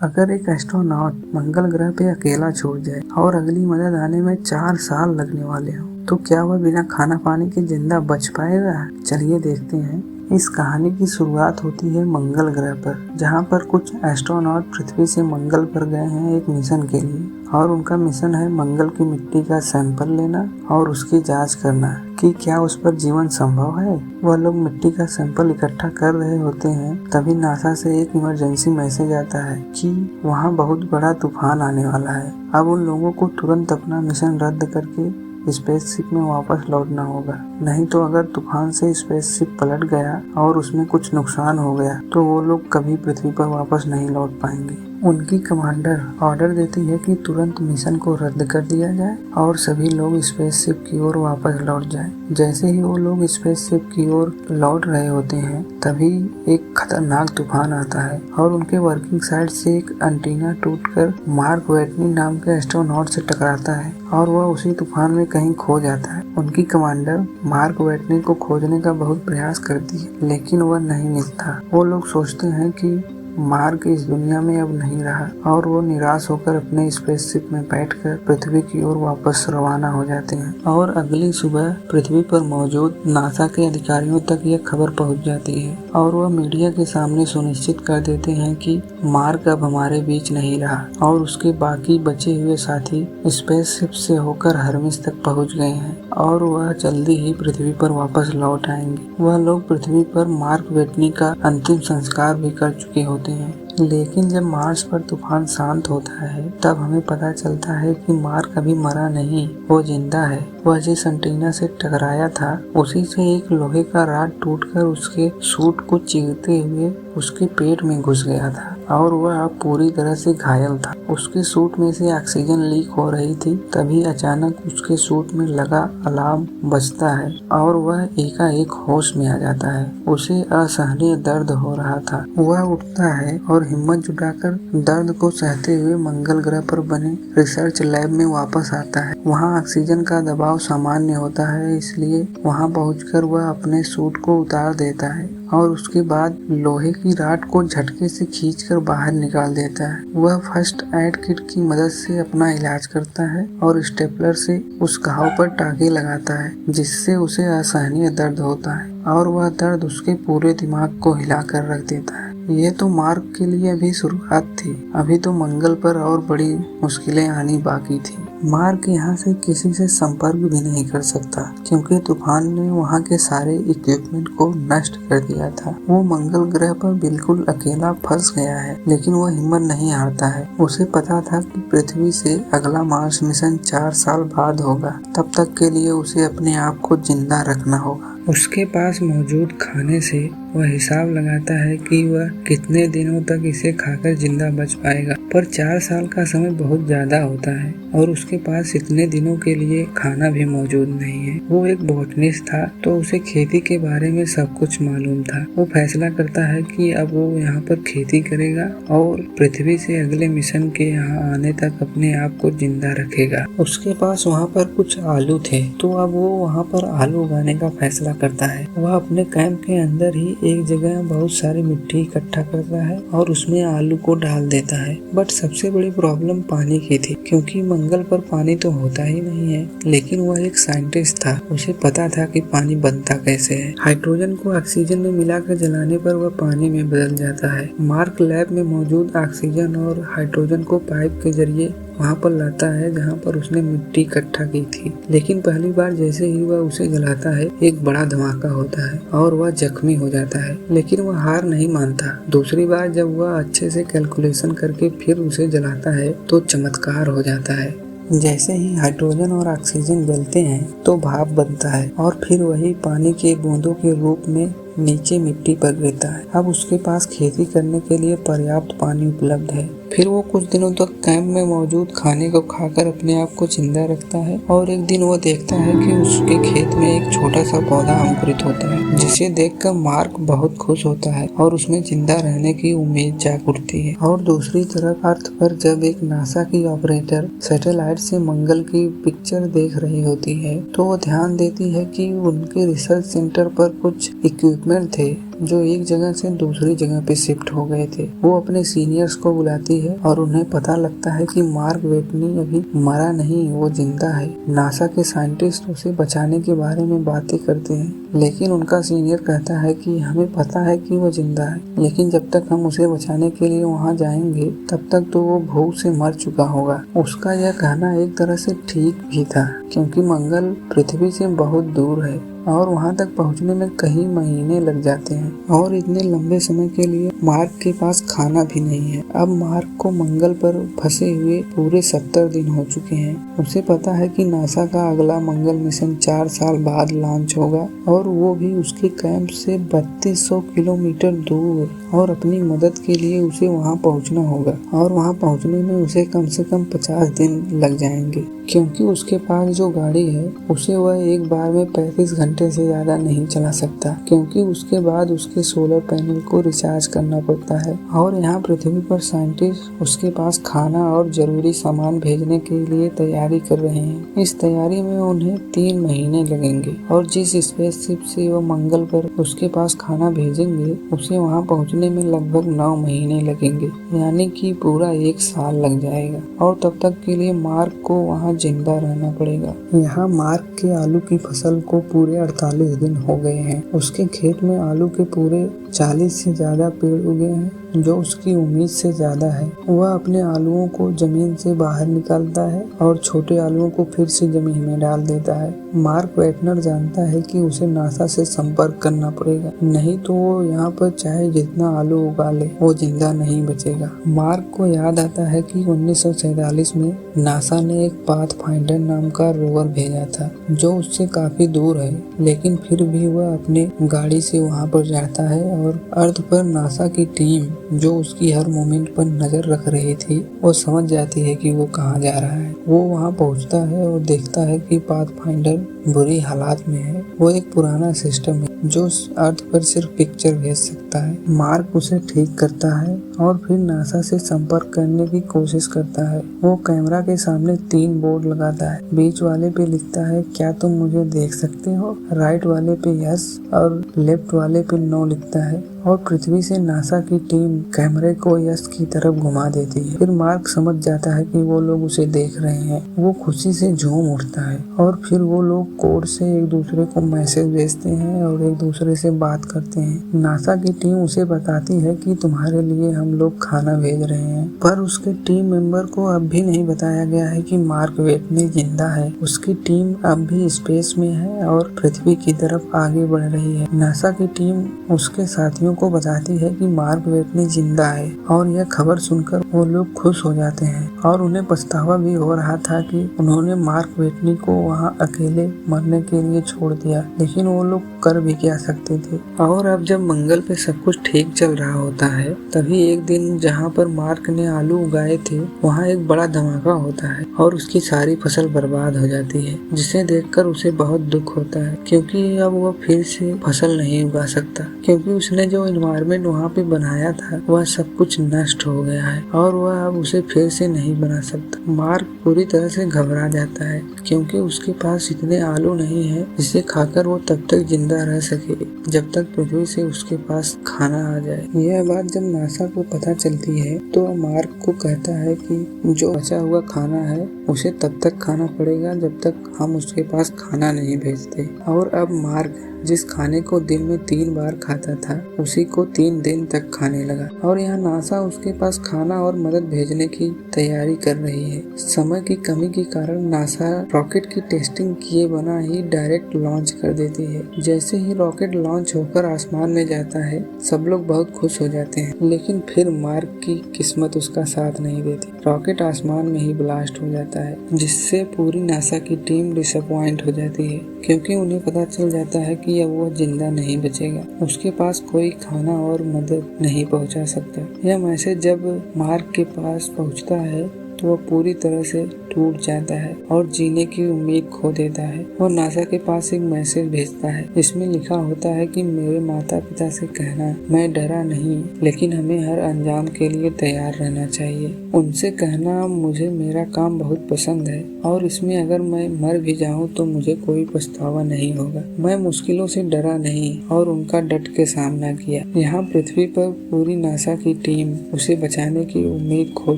अगर एक एस्ट्रोनॉट मंगल ग्रह पे अकेला छूट जाए और अगली मदद आने में 4 साल लगने वाले हो, तो क्या वह बिना खाना पानी के जिंदा बच पाएगा? चलिए देखते हैं। इस कहानी की शुरुआत होती है मंगल ग्रह पर, जहाँ पर कुछ एस्ट्रोनॉट पृथ्वी से मंगल पर गए हैं एक मिशन के लिए। और उनका मिशन है मंगल की मिट्टी का सैंपल लेना और उसकी जांच करना कि क्या उस पर जीवन संभव है। वह लोग मिट्टी का सैंपल इकट्ठा कर रहे होते हैं, तभी नासा से एक इमरजेंसी मैसेज आता है कि वहाँ बहुत बड़ा तूफान आने वाला है। अब उन लोगों को तुरंत अपना मिशन रद्द करके स्पेसशिप में वापस लौटना होगा, नहीं तो अगर तूफान से स्पेसशिप पलट गया और उसमें कुछ नुकसान हो गया तो वो लोग कभी पृथ्वी पर वापस नहीं लौट पाएंगे। उनकी कमांडर ऑर्डर देती है कि तुरंत मिशन को रद्द कर दिया जाए और सभी लोग स्पेसशिप की ओर वापस लौट जाएं। जैसे ही वो लोग स्पेसशिप की ओर लौट रहे होते हैं, तभी एक खतरनाक तूफान आता है और उनके वर्किंग साइड से एक एंटीना टूटकर मार्क वेटनी नाम के एस्ट्रोनॉट से टकराता है और वह उसी तूफान में कहीं खो जाता है। उनकी कमांडर मार्क वेटनी को खोजने का बहुत प्रयास करती है, लेकिन वह नहीं मिलता। वो लोग सोचते हैं कि मार्क इस दुनिया में अब नहीं रहा और वो निराश होकर अपने स्पेसशिप में बैठकर पृथ्वी की ओर वापस रवाना हो जाते हैं। और अगली सुबह पृथ्वी पर मौजूद नासा के अधिकारियों तक यह खबर पहुंच जाती है और वह मीडिया के सामने सुनिश्चित कर देते हैं कि मार्क अब हमारे बीच नहीं रहा और उसके बाकी बचे हुए साथी स्पेसशिप से होकर हर्मिस तक पहुंच गए हैं और वह जल्दी ही पृथ्वी पर वापस लौट आएंगे। वह लोग पृथ्वी पर मार्क वेटनी का अंतिम संस्कार भी कर चुके होते हैं। लेकिन जब मार्स पर तूफान शांत होता है, तब हमें पता चलता है कि मार्क अभी मरा नहीं, वो जिंदा है। वह जिस एंटीना से टकराया था, उसी से एक लोहे का रॉड टूटकर उसके सूट को चीरते हुए उसके पेट में घुस गया था और वह अब पूरी तरह से घायल था। उसके सूट में से ऑक्सीजन लीक हो रही थी। तभी अचानक उसके सूट में लगा अलार्म बजता है और वह एकाएक होश में आ जाता है। उसे असहनीय दर्द हो रहा था। वह उठता है और हिम्मत जुटाकर दर्द को सहते हुए मंगल ग्रह पर बने रिसर्च लैब में वापस आता है। वहाँ ऑक्सीजन का दबाव सामान्य होता है, इसलिए वहाँ पहुंचकर वह अपने सूट को उतार देता है और उसके बाद लोहे की रॉड को झटके से खींचकर बाहर निकाल देता है। वह फर्स्ट एड किट की मदद से अपना इलाज करता है और स्टेपलर से उस घाव पर टाँके लगाता है, जिससे उसे असहनीय दर्द होता है और वह दर्द उसके पूरे दिमाग को हिलाकर रख देता है। ये तो मार्क के लिए अभी शुरुआत थी, अभी तो मंगल पर और बड़ी मुश्किलें आनी बाकी थी। मार्क यहाँ से किसी से संपर्क भी नहीं कर सकता क्योंकि तूफान ने वहाँ के सारे इक्विपमेंट को नष्ट कर दिया था। वो मंगल ग्रह पर बिल्कुल अकेला फंस गया है, लेकिन वो हिम्मत नहीं हारता है। उसे पता था कि पृथ्वी से अगला मार्स मिशन 4 साल बाद होगा। तब तक के लिए उसे अपने आप को जिंदा रखना होगा। उसके पास मौजूद खाने से वह हिसाब लगाता है कि वह कितने दिनों तक इसे खाकर जिंदा बच पाएगा, पर 4 साल का समय बहुत ज्यादा होता है और उसके पास इतने दिनों के लिए खाना भी मौजूद नहीं है। वो एक बॉटनिस्ट था, तो उसे खेती के बारे में सब कुछ मालूम था। वो फैसला करता है कि अब वो यहाँ पर खेती करेगा और पृथ्वी से अगले मिशन के यहाँ आने तक अपने आप को जिंदा रखेगा। उसके पास वहाँ पर कुछ आलू थे, तो अब वो वहाँ पर आलू उगाने का फैसला करता है। वह अपने कैंप के अंदर ही एक जगह बहुत सारी मिट्टी इकट्ठा करता है और उसमें आलू को डाल देता है। बट सबसे बड़ी प्रॉब्लम पानी की थी, क्योंकि मंगल पर पानी तो होता ही नहीं है। लेकिन वह एक साइंटिस्ट था, उसे पता था कि पानी बनता कैसे है। हाइड्रोजन को ऑक्सीजन में मिलाकर जलाने पर वह पानी में बदल जाता है। मार्क लैब में मौजूद ऑक्सीजन और हाइड्रोजन को पाइप के जरिए वहाँ पर लाता है जहाँ पर उसने मिट्टी इकट्ठा की थी। लेकिन पहली बार जैसे ही वह उसे जलाता है, एक बड़ा धमाका होता है और वह जख्मी हो जाता है। लेकिन वह हार नहीं मानता। दूसरी बार जब वह अच्छे से कैलकुलेशन करके फिर उसे जलाता है तो चमत्कार हो जाता है। जैसे ही हाइड्रोजन और ऑक्सीजन जलते हैं तो भाप बनता है और फिर वही पानी के बूंदों के रूप में नीचे मिट्टी पर गिरता है। अब उसके पास खेती करने के लिए पर्याप्त पानी उपलब्ध है। फिर वो कुछ दिनों तक कैंप में मौजूद खाने को खाकर अपने आप को जिंदा रखता है और एक दिन वो देखता है कि उसके खेत में एक छोटा सा पौधा अंकुरित होता है, जिसे देखकर मार्क बहुत खुश होता है और उसमें जिंदा रहने की उम्मीद जाग उठती है। और दूसरी तरफ अर्थ पर जब एक नासा की ऑपरेटर सैटेलाइट से मंगल की पिक्चर देख रही होती है, तो वो ध्यान देती है कि उनके रिसर्च सेंटर पर कुछ इक्विपमेंट थे जो एक जगह से दूसरी जगह पे शिफ्ट हो गए थे। वो अपने सीनियर्स को बुलाती है और उन्हें पता लगता है कि मार्क वेटनी अभी मरा नहीं, वो जिंदा है। नासा के साइंटिस्ट उसे बचाने के बारे में बातें करते हैं, लेकिन उनका सीनियर कहता है कि हमें पता है कि वो जिंदा है, लेकिन जब तक हम उसे बचाने के लिए वहाँ जाएंगे तब तक तो वो भूख से मर चुका होगा। उसका यह कहना एक तरह से ठीक भी था, क्योंकि मंगल पृथ्वी से बहुत दूर है और वहां तक पहुंचने में कई महीने लग जाते हैं, और इतने लंबे समय के लिए मार्क के पास खाना भी नहीं है। अब मार्क को मंगल पर फंसे हुए पूरे 70 दिन हो चुके हैं। उसे पता है कि नासा का अगला मंगल मिशन 4 साल बाद लॉन्च होगा, और वो भी उसके कैंप से 3200 किलोमीटर दूर, और अपनी मदद के लिए उसे वहां पहुंचना होगा, और वहां पहुंचने में उसे कम से कम 50 दिन लग जाएंगे, क्योंकि उसके पास जो गाड़ी है उसे वह एक बार में 35 घंटे से ज्यादा नहीं चला सकता, क्योंकि उसके बाद उसके सोलर पैनल को रिचार्ज करना पड़ता है। और यहाँ पृथ्वी पर साइंटिस्ट उसके पास खाना और जरूरी सामान भेजने के लिए तैयारी कर रहे हैं। इस तैयारी में उन्हें 3 महीने लगेंगे, और जिस स्पेसशिप से वो मंगल पर उसके पास खाना भेजेंगे उसे वहाँ पहुँचने में लगभग 9 महीने लगेंगे, यानी कि पूरा 1 साल लग जाएगा। और तब तक के लिए मार्क को वहाँ जिंदा रहना पड़ेगा। यहाँ मार्क के आलू की फसल को पूरे 48 दिन हो गए हैं। उसके खेत में आलू के पूरे 40 से ज्यादा पेड़ उगे हैं, जो उसकी उम्मीद से ज्यादा है। वह अपने आलूओं को जमीन से बाहर निकालता है और छोटे आलूओं को फिर से जमीन में डाल देता है। मार्क वेटनर जानता है कि उसे नासा से संपर्क करना पड़ेगा, नहीं तो वो यहाँ पर चाहे जितना आलू उगा ले वो जिंदा नहीं बचेगा। मार्क को याद आता है कि 1947 में नासा ने एक पाथफाइंडर नाम का रोवर भेजा था, जो उससे काफी दूर है, लेकिन फिर भी वह अपने गाड़ी से वहाँ पर जाता है, और अर्थ पर नासा की टीम जो उसकी हर मूवमेंट पर नजर रख रही थी वो समझ जाती है कि वो कहाँ जा रहा है। वो वहाँ पहुँचता है और देखता है कि पाथफाइंडर बुरी हालात में है। वो एक पुराना सिस्टम है जो अर्थ पर सिर्फ पिक्चर भेज सकता है। मार्क उसे ठीक करता है और फिर नासा से संपर्क करने की कोशिश करता है। वो कैमरा के सामने 3 बोर्ड लगाता है। बीच वाले पे लिखता है क्या तुम मुझे देख सकते हो, राइट वाले पे यस और लेफ्ट वाले पे नो लिखता है, और पृथ्वी से नासा की टीम कैमरे को यस की तरफ घुमा देती है। फिर मार्क समझ जाता है कि वो लोग उसे देख रहे हैं। वो खुशी से झूम उठता है, और फिर वो लोग कोड से एक दूसरे को मैसेज भेजते हैं और एक दूसरे से बात करते हैं। नासा की टीम उसे बताती है कि तुम्हारे लिए हम लोग खाना भेज रहे हैं, पर उसके टीम मेंबर को अब भी नहीं बताया गया है कि मार्क वेटनी जिंदा है। उसकी टीम अब भी स्पेस में है और पृथ्वी की तरफ आगे बढ़ रही है। नासा की टीम उसके साथियों को बताती है कि मार्क वेटनी जिंदा है, और यह खबर सुनकर वो लोग खुश हो जाते हैं, और उन्हें पछतावा भी हो रहा था कि उन्होंने मार्क वेटनी को वहाँ अकेले मरने के लिए छोड़ दिया, लेकिन वो लोग कर भी क्या सकते थे। और अब जब मंगल पे सब कुछ ठीक चल रहा होता है, तभी एक दिन जहाँ पर मार्क ने आलू उगाए थे वहाँ एक बड़ा धमाका होता है और उसकी सारी फसल बर्बाद हो जाती है, जिसे देखकर उसे बहुत दुख होता है, क्योंकि अब वह फिर से फसल नहीं उगा सकता, क्योंकि उसने जो एनवायरनमेंट वहाँ पे बनाया था वह सब कुछ नष्ट हो गया है और वह अब उसे फिर से नहीं बना सकता। मार्क पूरी तरह से घबरा जाता है, क्योंकि उसके पास इतने आलू नहीं है जिसे खाकर वो तब तक जिंदा रह सके जब तक पृथ्वी से उसके पास खाना आ जाए। यह बात जब नासा को पता चलती है तो मार्क को कहता है कि जो बचा हुआ खाना है उसे तब तक खाना पड़ेगा जब तक हम उसके पास खाना नहीं भेजते। और अब मार्क जिस खाने को दिन में 3 बार खाता था उसी को 3 दिन तक खाने लगा, और यहाँ नासा उसके पास खाना और मदद भेजने की तैयारी कर रही है। समय की कमी के कारण नासा रॉकेट की टेस्टिंग किए बना ही डायरेक्ट लॉन्च कर देती है। जैसे ही रॉकेट लॉन्च होकर आसमान में जाता है सब लोग बहुत खुश हो जाते हैं, लेकिन फिर मार्क की किस्मत उसका साथ नहीं देती। रॉकेट आसमान में ही ब्लास्ट हो जाता है, जिससे पूरी नासा की टीम डिसअपॉइंट हो जाती है, क्योंकि उन्हें पता चल जाता है कि अब वो जिंदा नहीं बचेगा। उसके पास कोई खाना और मदद नहीं पहुंचा सकता। यह मैसेज जब मार्क के पास पहुंचता है तो वह पूरी तरह से टूट जाता है और जीने की उम्मीद खो देता है। वो नासा के पास एक मैसेज भेजता है जिसमें लिखा होता है कि मेरे माता पिता से कहना मैं डरा नहीं, लेकिन हमें हर अंजाम के लिए तैयार रहना चाहिए। उनसे कहना मुझे मेरा काम बहुत पसंद है और इसमें अगर मैं मर भी जाऊं तो मुझे कोई पछतावा नहीं होगा। मैं मुश्किलों से डरा नहीं और उनका डट के सामना किया। यहाँ पृथ्वी पर पूरी नासा की टीम उसे बचाने की उम्मीद खो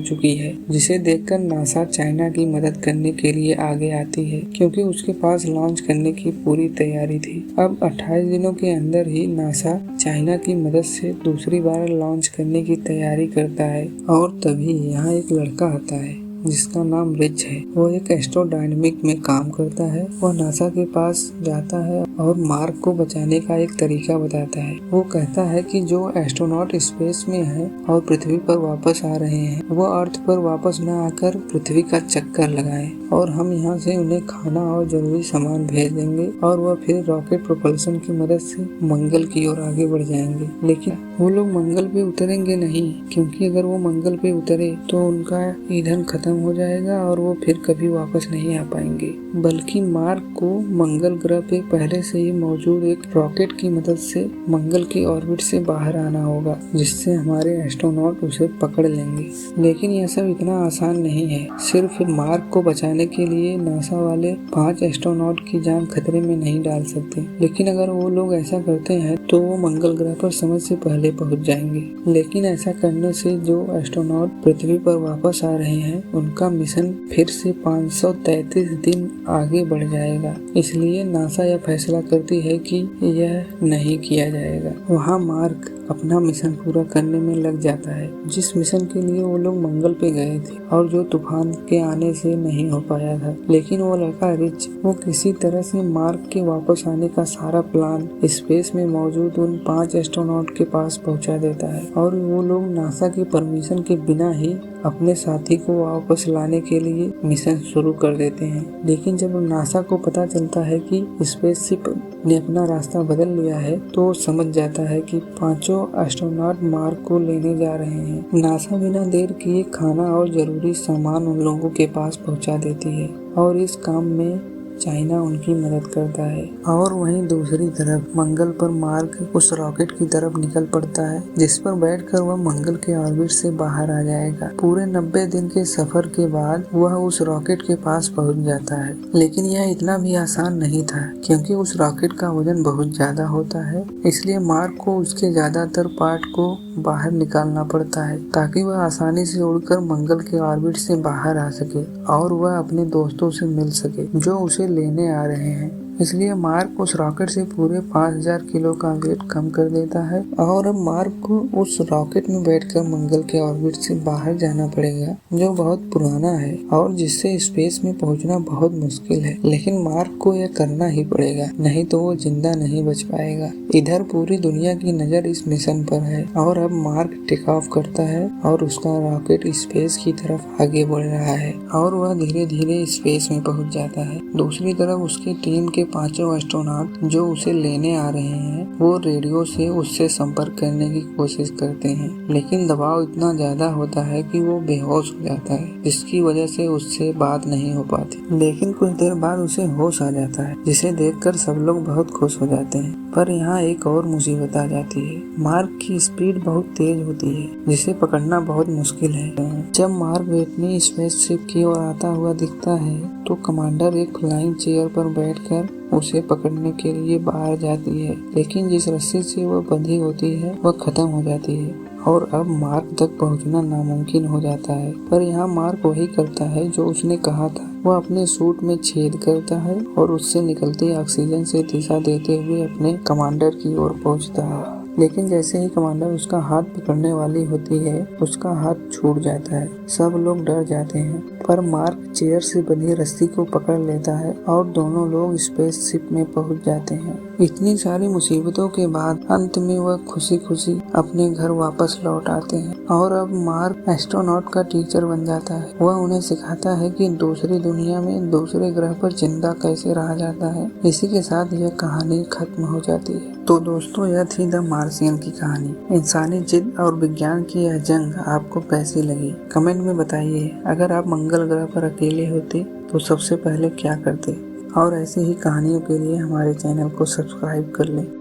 चुकी है, जिसे देखकर नासा चाइना की मदद करने के लिए आगे आती है क्योंकि उसके पास लॉन्च करने की पूरी तैयारी थी। अब 28 दिनों के अंदर ही नासा चाइना की मदद से दूसरी बार लॉन्च करने की तैयारी करता है और तभी यहाँ एक लड़का आता है जिसका नाम रिच है। वो एक एस्ट्रोडायनेमिक में काम करता है। वह नासा के पास जाता है और मार्क को बचाने का एक तरीका बताता है। वो कहता है कि जो एस्ट्रोनॉट स्पेस में है और पृथ्वी पर वापस आ रहे हैं, वो अर्थ पर वापस न आकर पृथ्वी का चक्कर लगाएं और हम यहाँ से उन्हें खाना और जरूरी सामान भेज देंगे और वह फिर रॉकेट प्रोपल्शन की मदद से मंगल की ओर आगे बढ़ जाएंगे। लेकिन वो लोग मंगल पे उतरेंगे नहीं, क्योंकि अगर वो मंगल पे उतरे तो उनका ईंधन खत्म हो जाएगा और वो फिर कभी वापस नहीं आ पाएंगे। बल्कि मार्क को मंगल ग्रह पे पहले से ही मौजूद एक रॉकेट की मदद से मंगल की ऑर्बिट से बाहर आना होगा, जिससे हमारे एस्ट्रोनॉट उसे पकड़ लेंगे। लेकिन यह सब इतना आसान नहीं है। सिर्फ मार्क को बचाने के लिए नासा वाले 5 एस्ट्रोनॉट की जान खतरे में नहीं डाल सकते। लेकिन अगर वो लोग ऐसा करते हैं तो वो मंगल ग्रह पर समय से पहले पहुंच जाएंगे। लेकिन ऐसा करने से जो एस्ट्रोनॉट पृथ्वी पर वापस आ रहे हैं उनका मिशन फिर से 533 दिन आगे बढ़ जाएगा। इसलिए नासा यह फैसला करती है कि यह नहीं किया जाएगा। वहाँ मार्क अपना मिशन पूरा करने में लग जाता है, जिस मिशन के लिए वो लोग मंगल पे गए थे और जो तूफान के आने से नहीं हो पाया था। लेकिन वो लड़का रिच वो किसी तरह से मार्क के वापस आने का सारा प्लान स्पेस में मौजूद उन 5 एस्ट्रोनॉट के पास पहुंचा देता है और वो लोग नासा की परमिशन के बिना ही अपने साथी को वापस लाने के लिए मिशन शुरू कर देते हैं। लेकिन जब नासा को पता चलता है कि स्पेसशिप ने अपना रास्ता बदल लिया है तो वो समझ जाता है कि 5 एस्ट्रोनॉट मार्क को लेने जा रहे हैं। नासा बिना देर किए खाना और जरूरी सामान उन लोगों के पास पहुंचा देती है और इस काम में चाइना उनकी मदद करता है। और वहीं दूसरी तरफ मंगल पर मार्क उस रॉकेट की तरफ निकल पड़ता है जिस पर बैठकर वह मंगल के ऑर्बिट से बाहर आ जाएगा। पूरे 90 दिन के सफर के बाद वह उस रॉकेट के पास पहुंच जाता है। लेकिन यह इतना भी आसान नहीं था, क्योंकि उस रॉकेट का वजन बहुत ज्यादा होता है। इसलिए मार्क को उसके ज्यादातर पार्ट को बाहर निकालना पड़ता है ताकि वह आसानी से उड़कर मंगल के ऑर्बिट से बाहर आ सके और वह अपने दोस्तों से मिल सके जो उसे लेने आ रहे हैं। इसलिए मार्क उस रॉकेट से पूरे 5000 किलो का वेट कम कर देता है और अब मार्क को उस रॉकेट में बैठकर मंगल के ऑर्बिट से बाहर जाना पड़ेगा, जो बहुत पुराना है और जिससे स्पेस में पहुंचना बहुत मुश्किल है। लेकिन मार्क को यह करना ही पड़ेगा, नहीं तो वो जिंदा नहीं बच पाएगा। इधर पूरी दुनिया की नजर इस मिशन पर है और अब मार्क टेक ऑफ करता है और उसका रॉकेट स्पेस की तरफ आगे बढ़ रहा है और वह धीरे धीरे स्पेस में पहुंच जाता है। दूसरी तरफ उसकी टीम के 5 एस्ट्रोनॉट जो उसे लेने आ रहे हैं वो रेडियो से उससे संपर्क करने की कोशिश करते हैं, लेकिन दबाव इतना ज्यादा होता है कि वो बेहोश हो जाता है, जिसकी वजह से उससे बात नहीं हो पाती। लेकिन कुछ देर बाद उसे होश आ जाता है, जिसे देखकर सब लोग बहुत खुश हो जाते हैं। पर यहाँ एक और मुसीबत आ जाती है। मार्क की स्पीड बहुत तेज होती है, जिसे पकड़ना बहुत मुश्किल है। जब मार्क वेटनी स्पेसशिप की ओर आता हुआ दिखता है तो कमांडर एक फ्लाइंग चेयर पर बैठकर उसे पकड़ने के लिए बाहर जाती है, लेकिन जिस रस्सी से वह बंधी होती है वह खत्म हो जाती है और अब मार्क तक पहुंचना नामुमकिन हो जाता है। पर यहाँ मार्क वही करता है जो उसने कहा था। वह अपने सूट में छेद करता है और उससे निकलती ऑक्सीजन से दिशा देते हुए अपने कमांडर की ओर पहुंचता है। लेकिन जैसे ही कमांडर उसका हाथ पकड़ने वाली होती है, उसका हाथ छूट जाता है। सब लोग डर जाते हैं, पर मार्क चेयर से बंधी रस्सी को पकड़ लेता है और दोनों लोग स्पेसशिप में पहुंच जाते हैं। इतनी सारी मुसीबतों के बाद अंत में वह खुशी खुशी अपने घर वापस लौट आते हैं और अब मार्क एस्ट्रोनॉट का टीचर बन जाता है। वह उन्हें सिखाता है कि दूसरी दुनिया में दूसरे ग्रह पर जिंदा कैसे रहा जाता है। इसी के साथ यह कहानी खत्म हो जाती है। तो दोस्तों, यह थी द मार्शियन की कहानी। इंसानी जिद और विज्ञान की यह जंग आपको कैसी लगी, कमेंट में बताइए। अगर आप मंगल ग्रह पर अकेले होते तो सबसे पहले क्या करते? और ऐसे ही कहानियों के लिए हमारे चैनल को सब्सक्राइब कर लें।